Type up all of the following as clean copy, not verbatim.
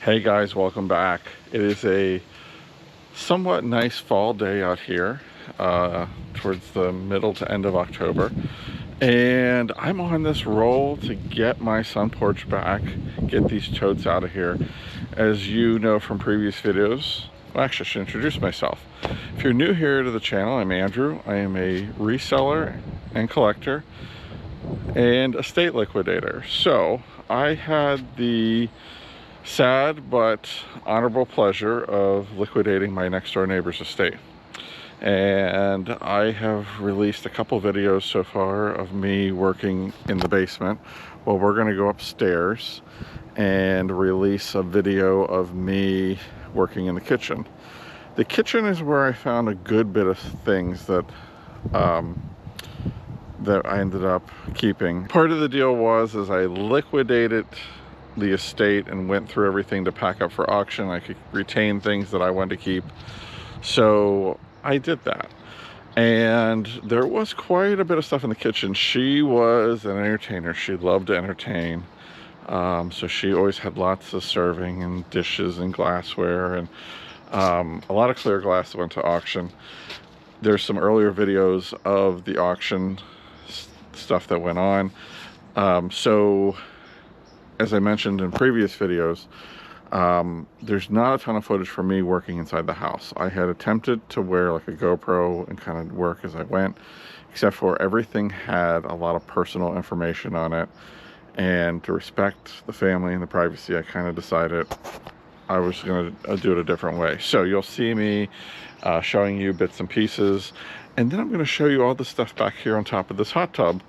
Hey guys, welcome back. It is a somewhat nice fall day out here towards the middle to end of October, and I'm on this roll to get my sun porch back, get these totes out of here. As you know from previous videos, well, actually I should introduce myself. If you're new here to the channel, I'm Andrew. I am a reseller and collector and estate liquidator. So I had the sad but honorable pleasure of liquidating my next door neighbor's estate, and I have released a couple videos so far of me working in the basement. Well, we're going to go upstairs and release a video of me working in the kitchen. The kitchen is where I found a good bit of things that that I ended up keeping. Part of the deal was as I liquidated the estate and went through everything to pack up for auction, I could retain things that I wanted to keep. So I did that. And there was quite a bit of stuff in the kitchen. She was an entertainer. She loved to entertain. So she always had lots of serving and dishes and glassware and a lot of clear glass that went to auction. There's some earlier videos of the auction stuff that went on. So as I mentioned in previous videos, there's not a ton of footage for me working inside the house. I had attempted to wear like a GoPro and kind of work as I went, except for everything had a lot of personal information on it. And to respect the family and the privacy, I kind of decided I was going to do it a different way. So you'll see me showing you bits and pieces. And then I'm going to show you all the stuff back here on top of this hot tub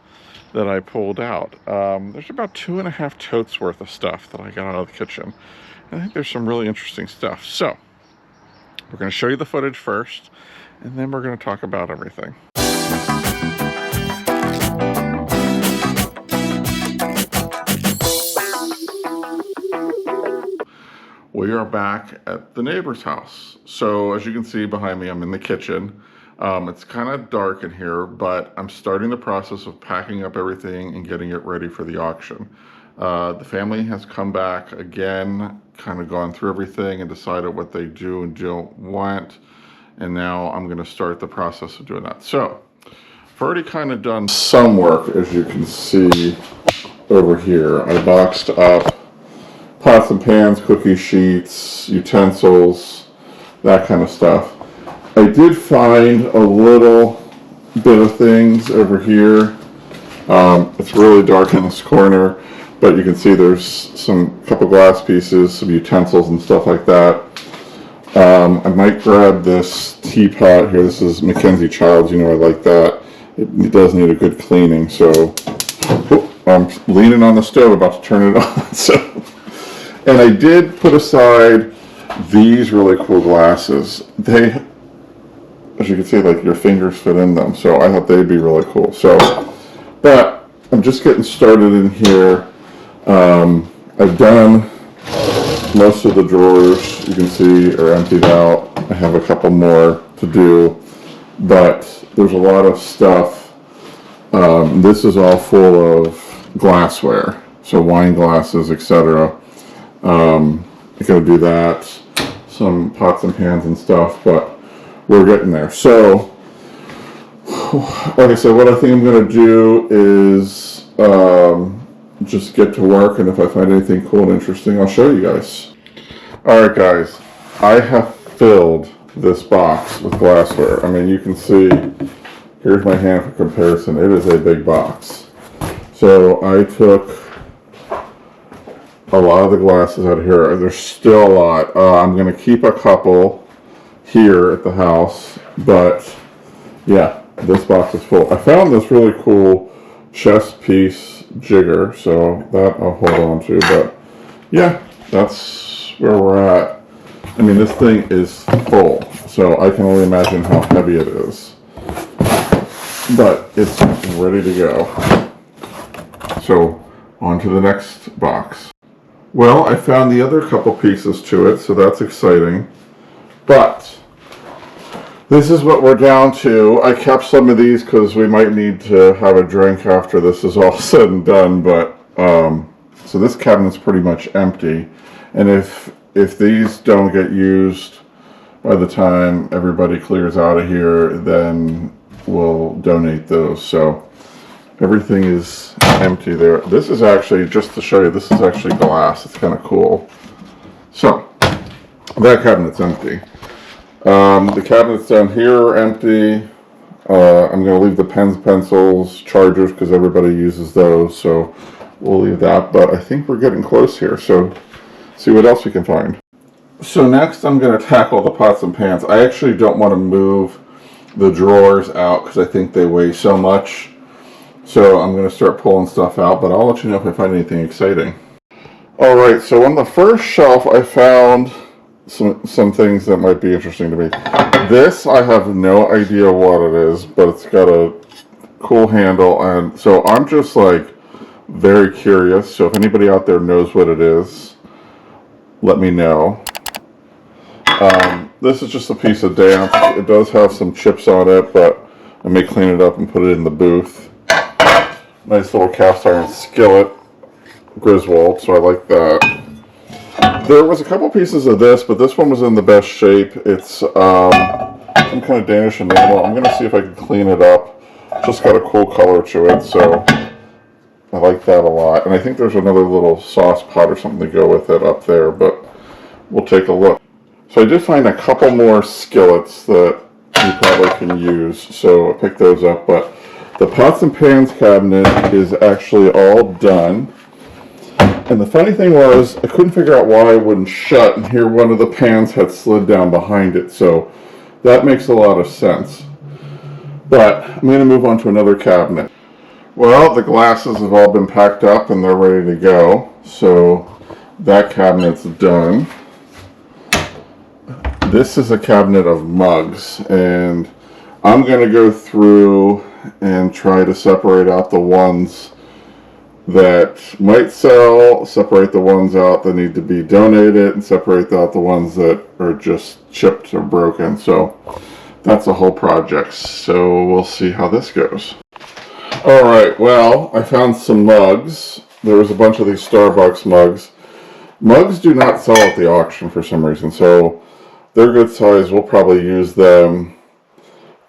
that I pulled out. There's about 2.5 totes worth of stuff that I got out of the kitchen. And I think there's some really interesting stuff. So we're going to show you the footage first, and then we're going to talk about everything. We are back at the neighbor's house. So as you can see behind me, I'm in the kitchen. It's kind of dark in here, but I'm starting the process of packing up everything and getting it ready for the auction. The family has come back again, kind of gone through everything and decided what they do and don't want. And now I'm going to start the process of doing that. So I've already kind of done some work, as you can see over here. I boxed up pots and pans, cookie sheets, utensils, that kind of stuff. I did find a little bit of things over here. It's really dark in this corner, but you can see there's some couple glass pieces, some utensils and stuff like that. I might grab this teapot here. This is Mackenzie Childs. You know I like that. It does need a good cleaning. So I'm leaning on the stove, about to turn it on. And I did put aside these really cool glasses. They, as you can see, like your fingers fit in them, so I thought they'd be really cool. So, but I'm just getting started in here. I've done most of the drawers, you can see, are emptied out. I have a couple more to do, but there's a lot of stuff. This is all full of glassware, so wine glasses, etc. I'm gonna do that, some pots and pans and stuff, but we're getting there. So, like I said, what I think I'm going to do is just get to work, and if I find anything cool and interesting, I'll show you guys. Alright guys, I have filled this box with glassware. I mean, you can see, here's my hand for comparison. It is a big box. So I took a lot of the glasses out of here. There's still a lot. I'm going to keep a couple here at the house, but yeah, this box is full. I found this really cool chess piece jigger, so that I'll hold on to, but yeah, that's where we're at. I mean, this thing is full, so I can only imagine how heavy it is, but it's ready to go. So on to the next box. Well, I found the other couple pieces to it, so that's exciting. But this is what we're down to. I kept some of these because we might need to have a drink after this is all said and done. But so this cabinet's pretty much empty. And if if these don't get used by the time everybody clears out of here, then we'll donate those. So everything is empty there. This is actually, just to show you, this is actually glass. It's kind of cool. So that cabinet's empty. The cabinets down here are empty. I'm going to leave the pens, pencils, chargers, because everybody uses those, so we'll leave that. But I think we're getting close here, so see what else we can find. So next I'm going to tackle the pots and pans. I actually don't want to move the drawers out because I think they weigh so much. So I'm going to start pulling stuff out, but I'll let you know if I find anything exciting. Alright, so on the first shelf I found some things that might be interesting to me. This, I have no idea what it is, but it's got a cool handle, and so I'm just like very curious. So if anybody out there knows what it is, let me know. This is just a piece of damp. It does have some chips on it, but I may clean it up and put it in the booth. Nice little cast iron skillet, Griswold, so I like that. There was a couple pieces of this, but this one was in the best shape. It's some kind of Danish enamel. I'm going to see if I can clean it up. Just got a cool color to it, so I like that a lot. And I think there's another little sauce pot or something to go with it up there, but we'll take a look. So I did find a couple more skillets that you probably can use, so I picked those up. But the pots and pans cabinet is actually all done. And the funny thing was, I couldn't figure out why it wouldn't shut, and here one of the pans had slid down behind it, so that makes a lot of sense. But I'm going to move on to another cabinet. Well, the glasses have all been packed up and they're ready to go, so that cabinet's done. This is a cabinet of mugs, and I'm going to go through and try to separate out the ones that might sell, separate the ones out that need to be donated, and separate out the ones that are just chipped or broken. So that's a whole project. So we'll see how this goes. Alright, well, I found some mugs. There was a bunch of these Starbucks mugs. Mugs do not sell at the auction for some reason, so they're good size. We'll probably use them.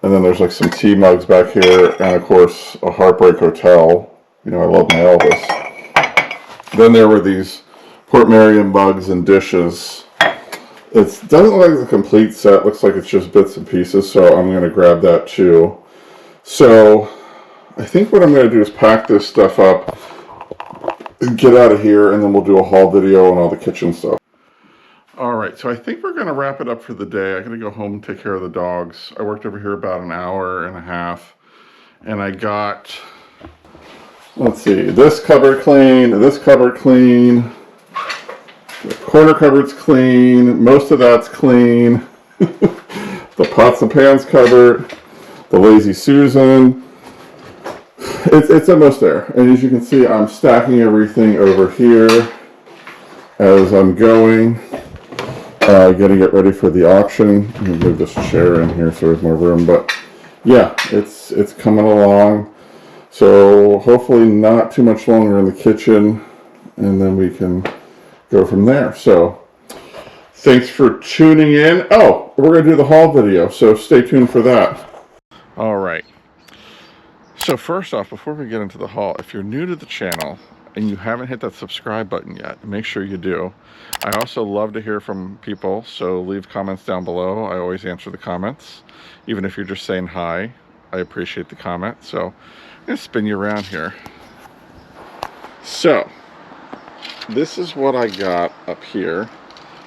And then there's like some tea mugs back here, and of course a Heartbreak Hotel. You know, I love my Elvis. Then there were these Port Marion mugs and dishes. It doesn't look like a complete set. Looks like it's just bits and pieces, so I'm going to grab that too. So I think what I'm going to do is pack this stuff up and get out of here, and then we'll do a haul video and all the kitchen stuff. Alright, so I think we're going to wrap it up for the day. I'm going to go home and take care of the dogs. I worked over here about an hour and a half, and I got, let's see, this cupboard clean, this cupboard clean, the corner cupboard's clean, most of that's clean, the pots and pans cupboard, the Lazy Susan, it's almost there. And as you can see, I'm stacking everything over here as I'm going. Getting it ready for the auction. I'm going to move this chair in here so there's more room, but yeah, it's coming along. So hopefully not too much longer in the kitchen, and then we can go from there. So thanks for tuning in. Oh, we're going to do the haul video, so stay tuned for that. All right. So first off, before we get into the haul, if you're new to the channel and you haven't hit that subscribe button yet, make sure you do. I also love to hear from people, so leave comments down below. I always answer the comments. Even if you're just saying hi, I appreciate the comment. So I'm going to spin you around here. So this is what I got up here.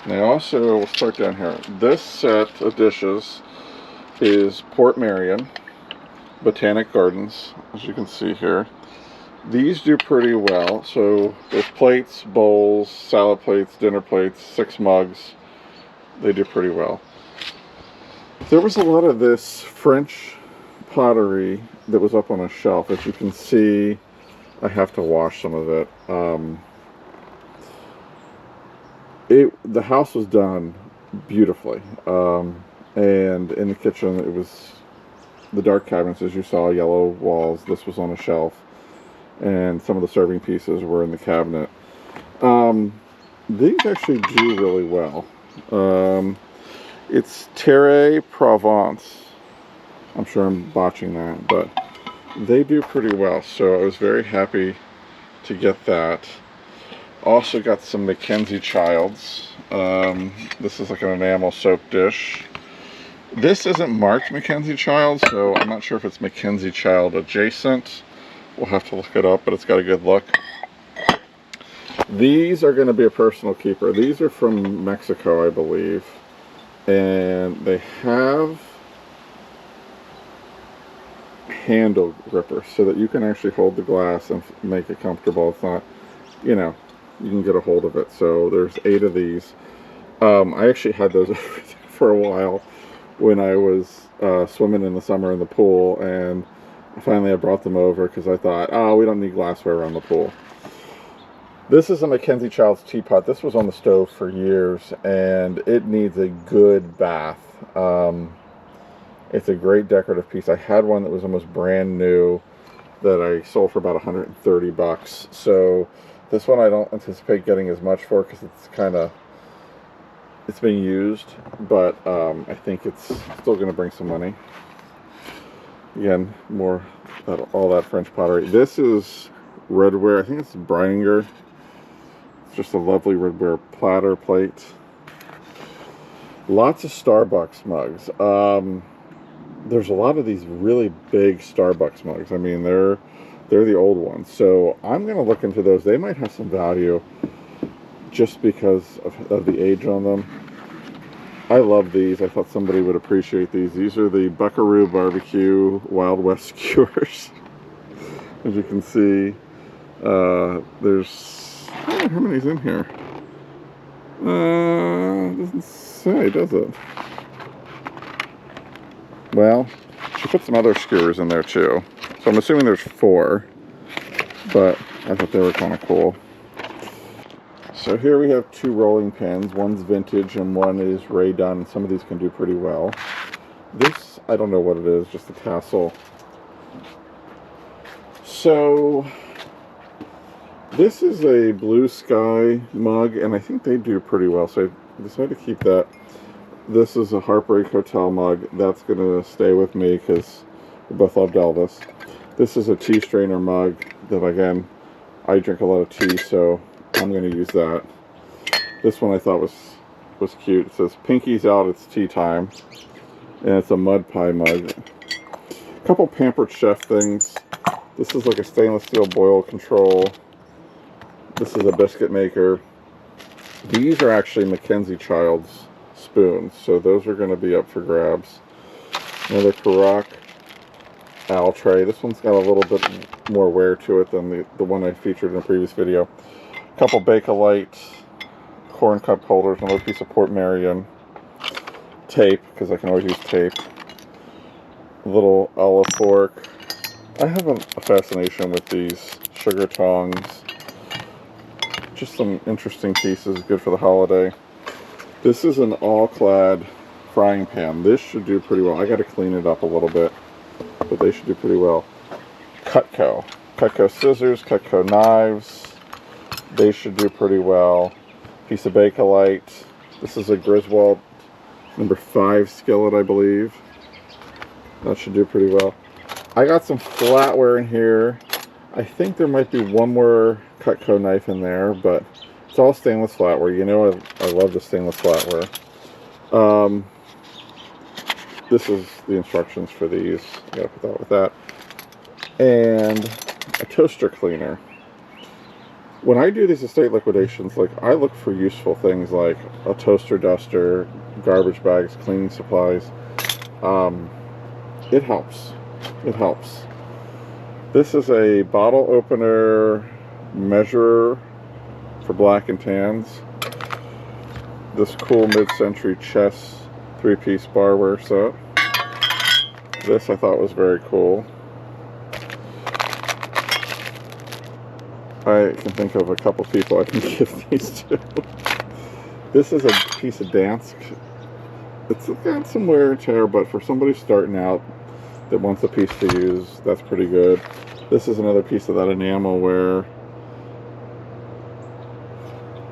And I also will start down here. This set of dishes is Port Marion Botanic Gardens, as you can see here. These do pretty well. So there's plates, bowls, salad plates, dinner plates, 6 mugs. They do pretty well. There was a lot of this French pottery that was up on a shelf. As you can see, I have to wash some of it. The house was done beautifully. And in the kitchen, it was the dark cabinets, as you saw, yellow walls. This was on a shelf. And some of the serving pieces were in the cabinet. these actually do really well. It's Terre Provence. I'm sure I'm botching that, but they do pretty well. So I was very happy to get that. Also got some Mackenzie Childs. This is like an enamel soap dish. This isn't marked Mackenzie Child, so I'm not sure if it's Mackenzie Child adjacent. We'll have to look it up, but it's got a good look. These are going to be a personal keeper. These are from Mexico, I believe. And they have handle grippers so that you can actually hold the glass and make it comfortable. It's not, you know, you can get a hold of it. So there's 8 of these. I actually had those for a while when I was swimming in the summer in the pool, and finally I brought them over because I thought, oh, we don't need glassware around the pool. This is a Mackenzie Child's teapot. This was on the stove for years, and it needs a good bath. It's a great decorative piece. I had one that was almost brand new that I sold for about 130 bucks. So this one I don't anticipate getting as much for because it's being used, but I think it's still going to bring some money. Again, more all that French pottery. This is redware. I think it's Brininger. It's just a lovely redware platter plate. Lots of Starbucks mugs. There's a lot of these really big Starbucks mugs. I mean, they're the old ones. So I'm going to look into those. They might have some value just because of the age on them. I love these. I thought somebody would appreciate these. These are the Buckaroo Barbecue Wild West skewers. As you can see, there's, I don't know how many's in here. Doesn't say, does it? Well, she put some other skewers in there too. So I'm assuming there's 4, but I thought they were kind of cool. So here we have 2 rolling pins. One's vintage and one is Ray Dunn. Some of these can do pretty well. This, I don't know what it is, just a tassel. So this is a Blue Sky mug, and I think they do pretty well. So I decided to keep that. This is a Heartbreak Hotel mug. That's going to stay with me because we both loved Elvis. This is a tea strainer mug that, again, I drink a lot of tea, so I'm going to use that. This one I thought was cute. It says, "Pinky's out, it's tea time." And it's a mud pie mug. A couple Pampered Chef things. This is like a stainless steel boil control. This is a biscuit maker. These are actually Mackenzie Child's spoons, so those are going to be up for grabs. Another Karak owl tray. This one's got a little bit more wear to it than the one I featured in a previous video. A couple Bakelite corn cup holders, another piece of Port Marion tape, because I can always use tape. A little olive fork. I have a fascination with these sugar tongs. Just some interesting pieces, good for the holiday. This is an all-clad frying pan. This should do pretty well. I got to clean it up a little bit, but they should do pretty well. Cutco. Cutco scissors, Cutco knives. They should do pretty well. Piece of Bakelite. This is a Griswold number 5 skillet, I believe. That should do pretty well. I got some flatware in here. I think there might be one more Cutco knife in there, but it's all stainless flatware. You know I love the stainless flatware. This is the instructions for these. I gotta put that with that. And a toaster cleaner. When I do these estate liquidations, like, I look for useful things like a toaster duster, garbage bags, cleaning supplies. It helps. It helps. This is a bottle opener measurer for black and tans. This cool mid-century chess 3-piece barware set. This I thought was very cool. I can think of a couple people I can give these to. This is a piece of dance. It's got some wear and tear, but for somebody starting out that wants a piece to use, that's pretty good. This is another piece of that enamel where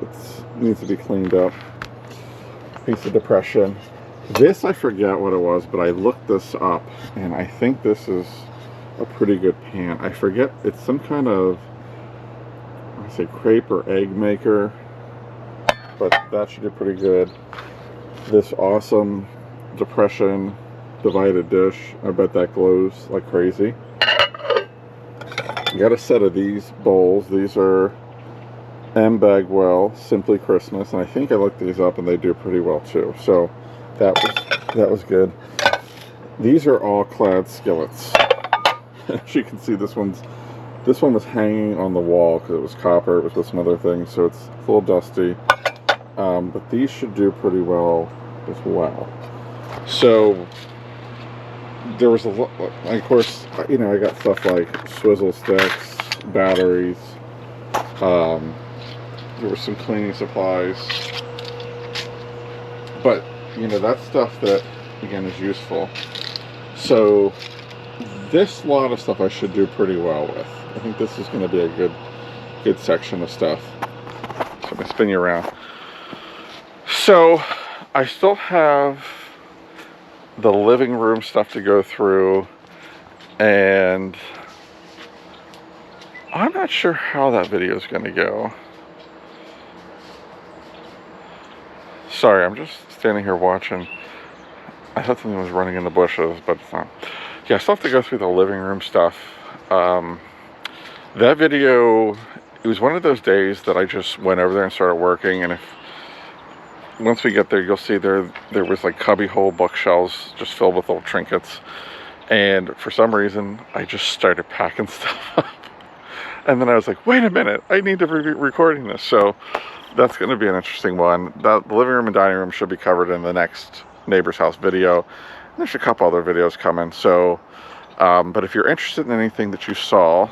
it's needs to be cleaned up. Piece of depression. This, I forget what it was, but I looked this up, and I think this is a pretty good pan. I forget, it's some kind of, I say crepe or egg maker, but that should do pretty good. This awesome depression divided dish, I bet that glows like crazy. I got a set of these bowls. These are M. Bagwell Simply Christmas, and I think I looked these up and they do pretty well too. So that was good. These are all clad skillets. As you can see, this one was hanging on the wall because it was copper. It was with some other things, so it's a little dusty. But these should do pretty well as well. So there was a lot, of course, you know, I got stuff like swizzle sticks, batteries. There were some cleaning supplies. But, you know, that's stuff that, again, is useful. So this lot of stuff I should do pretty well with. I think this is going to be a good section of stuff. So I'm going to spin you around. So I still have the living room stuff to go through, and I'm not sure how that video is going to go. Sorry, I'm just standing here watching. I thought something was running in the bushes, but it's not. Yeah, I still have to go through the living room stuff. That video, it was one of those days that I just went over there and started working, and once we get there, you'll see there was like cubbyhole bookshelves just filled with little trinkets. And for some reason, I just started packing stuff up. And then I was like, wait a minute, I need to be recording this. So that's going to be an interesting one. The living room and dining room should be covered in the next neighbor's house video. And there's a couple other videos coming. So, but if you're interested in anything that you saw,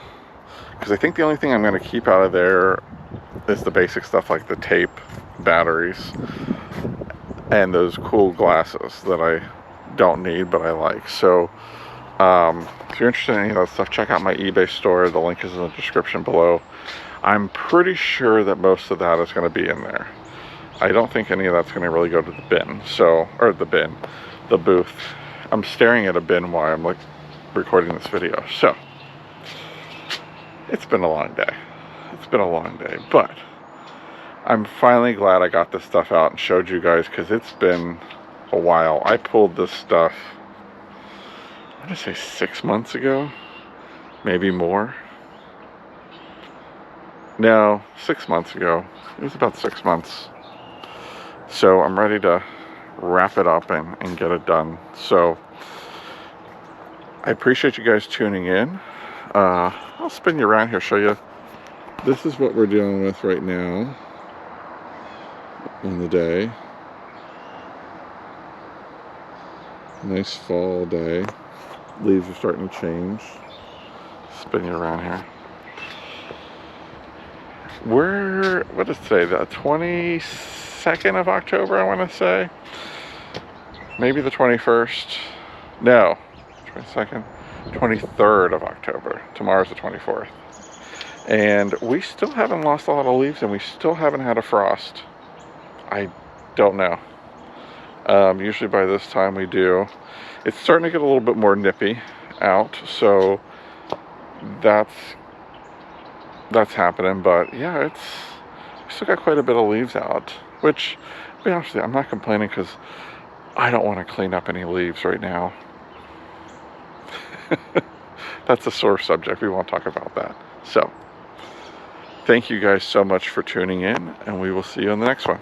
because I think the only thing I'm going to keep out of there is the basic stuff like the tape, batteries, and those cool glasses that I don't need but I like. So if you're interested in any of that stuff, check out my eBay store. The link is in the description below. I'm pretty sure that most of that is going to be in there. I don't think any of that's going to really go to the bin. So, or the booth. I'm staring at a bin while I'm like recording this video. So it's been a long day. It's been a long day, but I'm finally glad I got this stuff out and showed you guys, because it's been a while. I pulled this stuff, I'm going to say 6 months ago, maybe more. No, 6 months ago. It was about 6 months. So I'm ready to wrap it up and get it done. So I appreciate you guys tuning in. I'll spin you around here, show you. This is what we're dealing with right now in the day. Nice fall day. Leaves are starting to change. Spin you around here. What is today? The 22nd of October, I want to say. Maybe the 21st. No, 22nd. 23rd of October. Tomorrow's the 24th. And we still haven't lost a lot of leaves, and we still haven't had a frost. I don't know. Usually by this time we do. It's starting to get a little bit more nippy out, so that's happening. But yeah, we still got quite a bit of leaves out, which, to be honest with you, I'm not complaining, because I don't want to clean up any leaves right now. That's a sore subject. We won't talk about that. So thank you guys so much for tuning in, and we will see you in the next one.